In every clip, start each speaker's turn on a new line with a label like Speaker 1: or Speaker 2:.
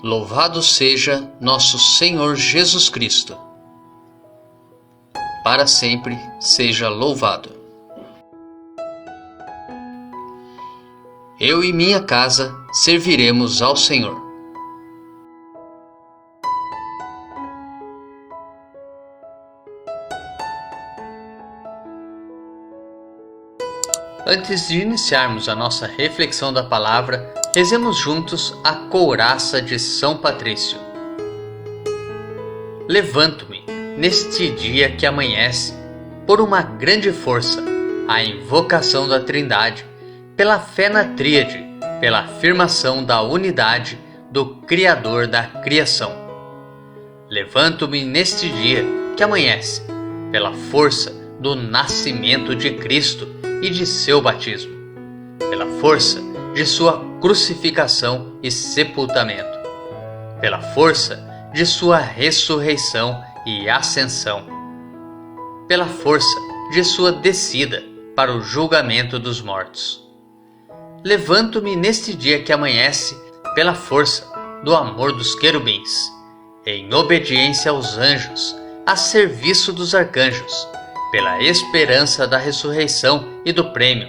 Speaker 1: Louvado seja nosso Senhor Jesus Cristo. Para sempre seja louvado. Eu e minha casa serviremos ao Senhor. Antes de iniciarmos a nossa reflexão da palavra, rezemos juntos a couraça de São Patrício. Levanto-me, neste dia que amanhece, por uma grande força, a invocação da Trindade, pela fé na Tríade, pela afirmação da unidade do Criador da criação. Levanto-me neste dia que amanhece, pela força do nascimento de Cristo e de seu batismo, pela força de sua crucificação e sepultamento, pela força de sua ressurreição e ascensão, pela força de sua descida para o julgamento dos mortos. Levanto-me neste dia que amanhece pela força do amor dos querubins, em obediência aos anjos, a serviço dos arcanjos, pela esperança da ressurreição e do prêmio,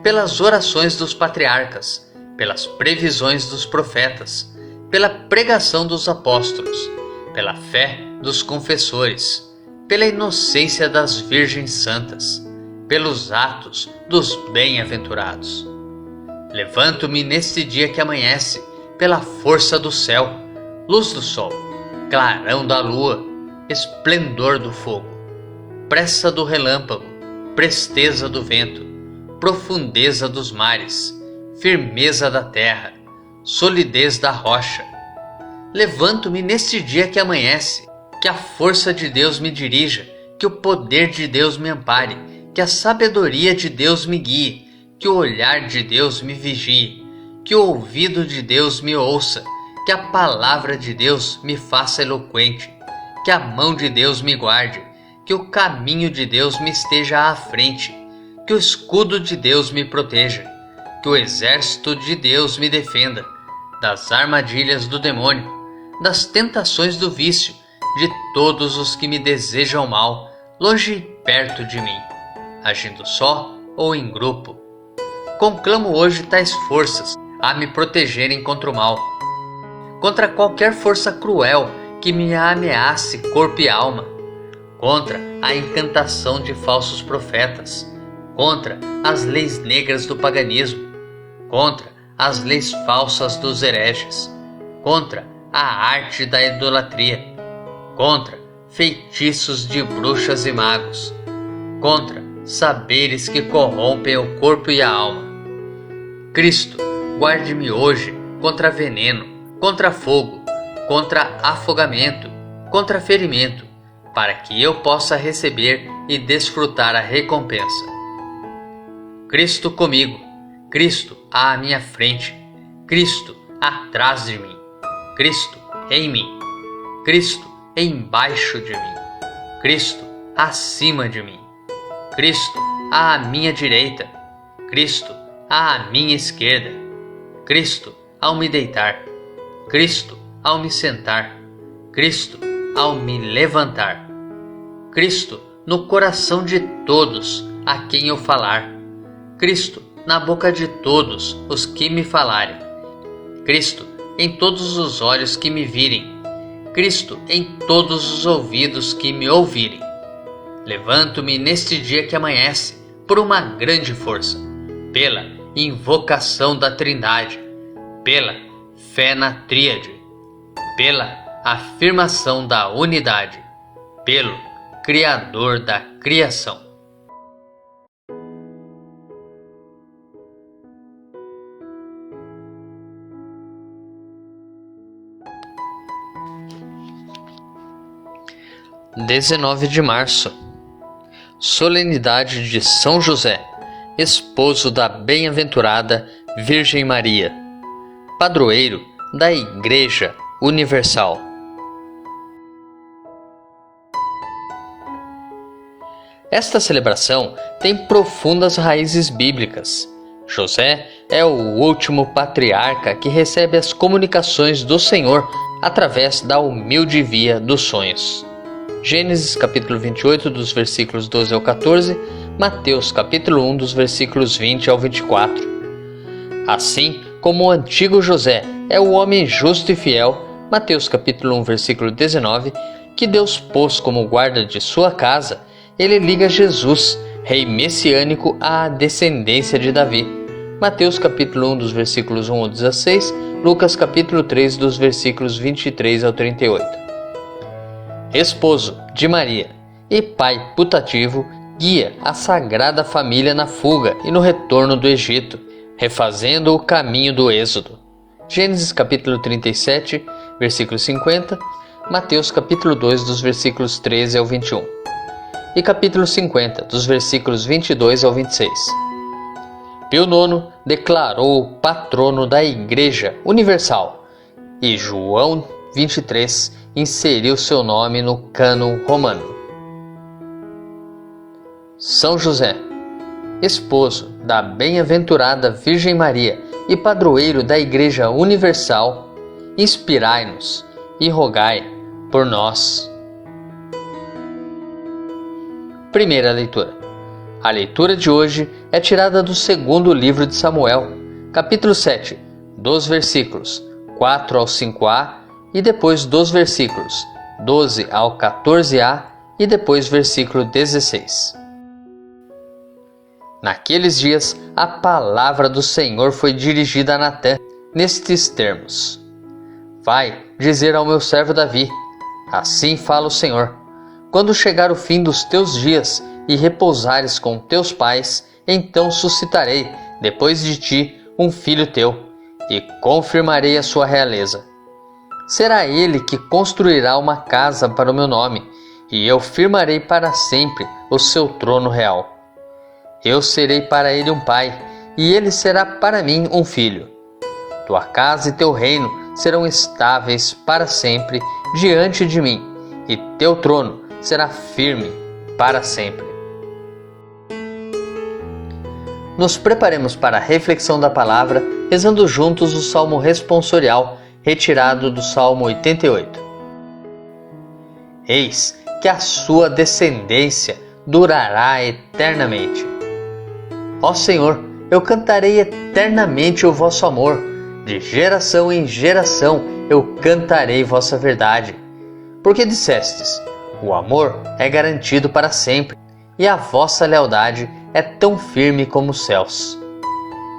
Speaker 1: pelas orações dos patriarcas, pelas previsões dos profetas, pela pregação dos apóstolos, pela fé dos confessores, pela inocência das virgens santas, pelos atos dos bem-aventurados. Levanto-me neste dia que amanhece, pela força do céu, luz do sol, clarão da lua, esplendor do fogo, pressa do relâmpago, presteza do vento, profundeza dos mares, firmeza da terra, solidez da rocha. Levanto-me neste dia que amanhece, que a força de Deus me dirija, que o poder de Deus me ampare, que a sabedoria de Deus me guie, que o olhar de Deus me vigie, que o ouvido de Deus me ouça, que a palavra de Deus me faça eloquente, que a mão de Deus me guarde, que o caminho de Deus me esteja à frente, que o escudo de Deus me proteja, que o exército de Deus me defenda, das armadilhas do demônio, das tentações do vício, de todos os que me desejam mal, longe e perto de mim, agindo só ou em grupo. Conclamo hoje tais forças a me protegerem contra o mal, contra qualquer força cruel que me ameace corpo e alma, contra a encantação de falsos profetas, contra as leis negras do paganismo, contra as leis falsas dos hereges, contra a arte da idolatria, contra feitiços de bruxas e magos, contra saberes que corrompem o corpo e a alma. Cristo, guarde-me hoje contra veneno, contra fogo, contra afogamento, contra ferimento, para que eu possa receber e desfrutar a recompensa. Cristo comigo, Cristo à minha frente, Cristo atrás de mim, Cristo em mim, Cristo embaixo de mim, Cristo acima de mim, Cristo à minha direita, Cristo à minha esquerda, Cristo ao me deitar, Cristo ao me sentar, Cristo ao me levantar, Cristo no coração de todos a quem eu falar, Cristo na boca de todos os que me falarem, Cristo em todos os olhos que me virem, Cristo em todos os ouvidos que me ouvirem. Levanto-me neste dia que amanhece por uma grande força, pela invocação da Trindade, pela fé na Tríade, pela afirmação da unidade, pelo Criador da criação. – 19 de março, solenidade de São José, esposo da bem-aventurada Virgem Maria, padroeiro da Igreja Universal. Esta celebração tem profundas raízes bíblicas. José é o último patriarca que recebe as comunicações do Senhor através da humilde via dos sonhos. Gênesis capítulo 28, dos versículos 12 ao 14, Mateus capítulo 1, dos versículos 20 ao 24. Assim como o antigo José é o homem justo e fiel, Mateus capítulo 1, versículo 19, que Deus pôs como guarda de sua casa, ele liga Jesus, rei messiânico, à descendência de Davi. Mateus capítulo 1, dos versículos 1 ao 16, Lucas capítulo 3, dos versículos 23 ao 38. Esposo de Maria e pai putativo, guia a Sagrada Família na fuga e no retorno do Egito, refazendo o caminho do Êxodo. Gênesis capítulo 37, versículo 50, Mateus capítulo 2, dos versículos 13 ao 21. E capítulo 50, dos versículos 22 ao 26. Pio IX declarou-o patrono da Igreja Universal e João 23 inseriu seu nome no cânon romano. São José, esposo da bem-aventurada Virgem Maria e padroeiro da Igreja Universal, inspirai-nos e rogai por nós. Primeira leitura. A leitura de hoje é tirada do segundo livro de Samuel, capítulo 7, dos versículos 4 ao 5a e depois dos versículos 12 ao 14a e depois versículo 16. Naqueles dias, a palavra do Senhor foi dirigida a Natã, nestes termos: Vai dizer ao meu servo Davi, assim fala o Senhor, quando chegar o fim dos teus dias e repousares com teus pais, então suscitarei, depois de ti, um filho teu, e confirmarei a sua realeza. Será ele que construirá uma casa para o meu nome, e eu firmarei para sempre o seu trono real. Eu serei para ele um pai, e ele será para mim um filho. Tua casa e teu reino serão estáveis para sempre diante de mim, e teu trono será firme para sempre. Nos preparemos para a reflexão da palavra, rezando juntos o Salmo responsorial, retirado do Salmo 88. Eis que a sua descendência durará eternamente. Ó Senhor, eu cantarei eternamente o vosso amor, de geração em geração eu cantarei vossa verdade. Porque dissestes, o amor é garantido para sempre, e a vossa lealdade é tão firme como os céus.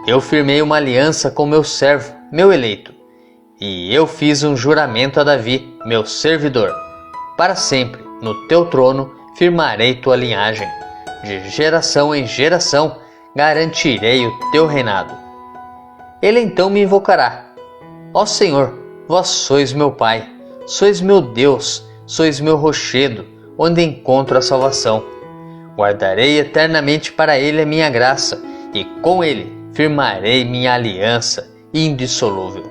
Speaker 1: Eu firmei uma aliança com meu servo, meu eleito, e eu fiz um juramento a Davi, meu servidor. Para sempre, no teu trono, firmarei tua linhagem. De geração em geração, garantirei o teu reinado. Ele então me invocará. Ó Senhor, vós sois meu Pai, sois meu Deus, sois meu rochedo, onde encontro a salvação. Guardarei eternamente para ele a minha graça, e com ele firmarei minha aliança indissolúvel.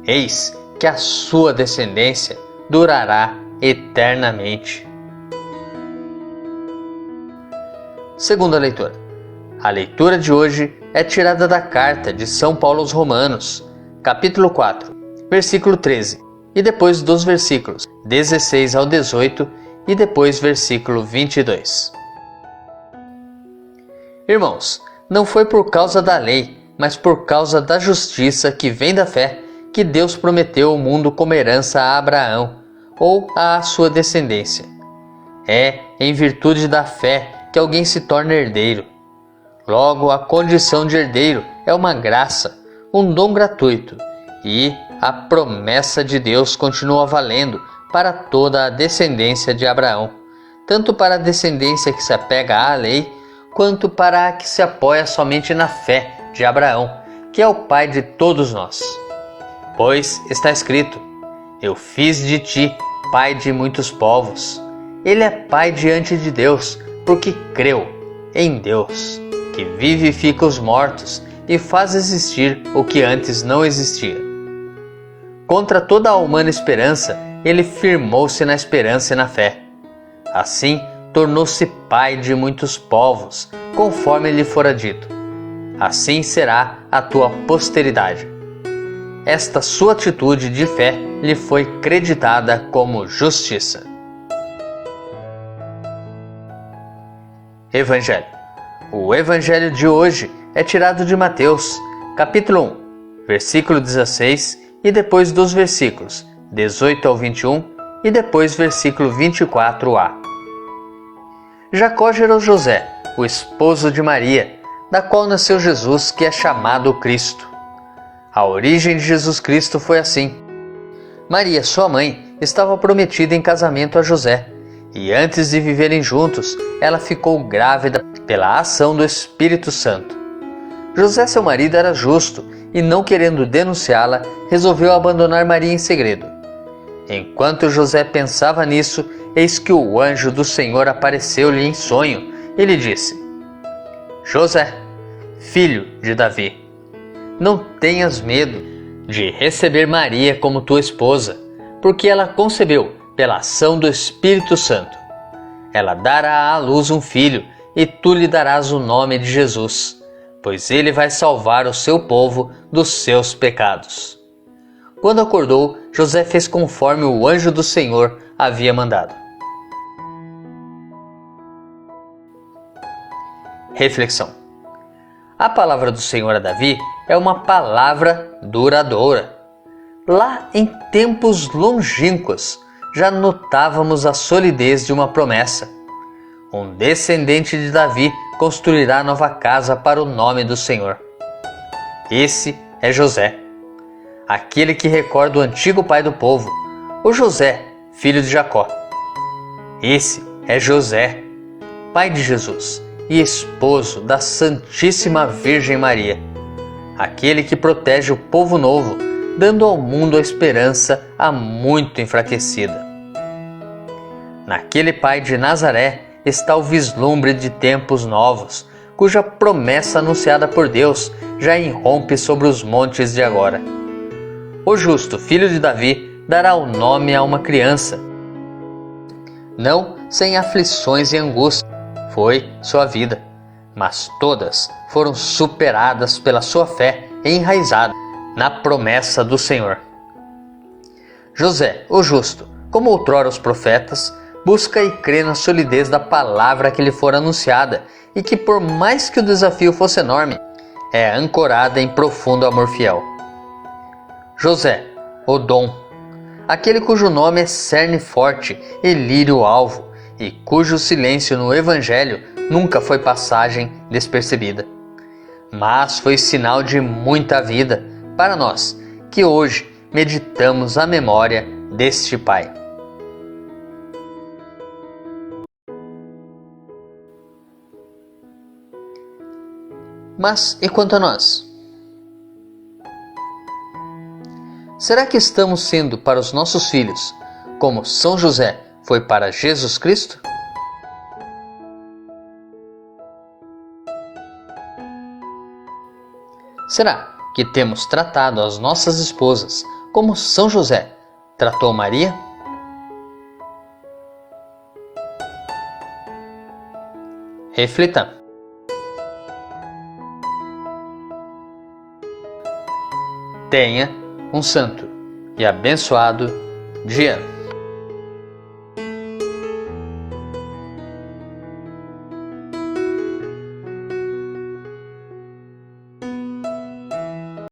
Speaker 1: Eis que a sua descendência durará eternamente. Segunda leitura. A leitura de hoje é tirada da carta de São Paulo aos Romanos, capítulo 4, versículo 13, e depois dos versículos 16 ao 18 e depois versículo 22. Irmãos, não foi por causa da lei, mas por causa da justiça que vem da fé, que Deus prometeu o mundo como herança a Abraão, ou à sua descendência. É em virtude da fé que alguém se torna herdeiro. Logo, a condição de herdeiro é uma graça, um dom gratuito, e a promessa de Deus continua valendo para toda a descendência de Abraão, tanto para a descendência que se apega à lei, quanto para a que se apoia somente na fé de Abraão, que é o pai de todos nós. Pois está escrito, eu fiz de ti pai de muitos povos. Ele é pai diante de Deus, porque creu em Deus, que vivifica os mortos e faz existir o que antes não existia. Contra toda a humana esperança, ele firmou-se na esperança e na fé. Assim, tornou-se pai de muitos povos, conforme lhe fora dito. assim será a tua posteridade. Esta sua atitude de fé lhe foi creditada como justiça. Evangelho. O Evangelho de hoje é tirado de Mateus, capítulo 1, versículo 16 e depois dos versículos 18 ao 21 e depois versículo 24a. Jacó gerou José, o esposo de Maria, da qual nasceu Jesus, que é chamado Cristo. A origem de Jesus Cristo foi assim. Maria, sua mãe, estava prometida em casamento a José, e antes de viverem juntos, ela ficou grávida pela ação do Espírito Santo. José, seu marido, era justo e, não querendo denunciá-la, resolveu abandonar Maria em segredo. Enquanto José pensava nisso, eis que o anjo do Senhor apareceu-lhe em sonho e lhe disse: José, filho de Davi, não tenhas medo de receber Maria como tua esposa, porque ela concebeu pela ação do Espírito Santo. Ela dará à luz um filho, e tu lhe darás o nome de Jesus, pois ele vai salvar o seu povo dos seus pecados. Quando acordou, José fez conforme o anjo do Senhor havia mandado. Reflexão. A palavra do Senhor a Davi é uma palavra duradoura. Lá em tempos longínquos, já notávamos a solidez de uma promessa. Um descendente de Davi construirá nova casa para o nome do Senhor. Esse é José, aquele que recorda o antigo pai do povo, o José, filho de Jacó. Esse é José, pai de Jesus e esposo da Santíssima Virgem Maria, aquele que protege o povo novo, dando ao mundo a esperança há muito enfraquecida. Naquele pai de Nazaré está o vislumbre de tempos novos, cuja promessa anunciada por Deus já irrompe sobre os montes de agora. O justo filho de Davi dará o nome a uma criança. Não sem aflições e angústia foi sua vida, mas todas foram superadas pela sua fé enraizada na promessa do Senhor. José, o justo, como outrora os profetas, busca e crê na solidez da palavra que lhe for anunciada e que, por mais que o desafio fosse enorme, é ancorada em profundo amor fiel. José, o dom, aquele cujo nome é cerne forte e lírio alvo e cujo silêncio no Evangelho nunca foi passagem despercebida, mas foi sinal de muita vida para nós que hoje meditamos a memória deste Pai. Mas e quanto a nós? Será que estamos sendo para os nossos filhos como São José foi para Jesus Cristo? Será que temos tratado as nossas esposas como São José tratou Maria? Reflita. Tenha um santo e abençoado dia.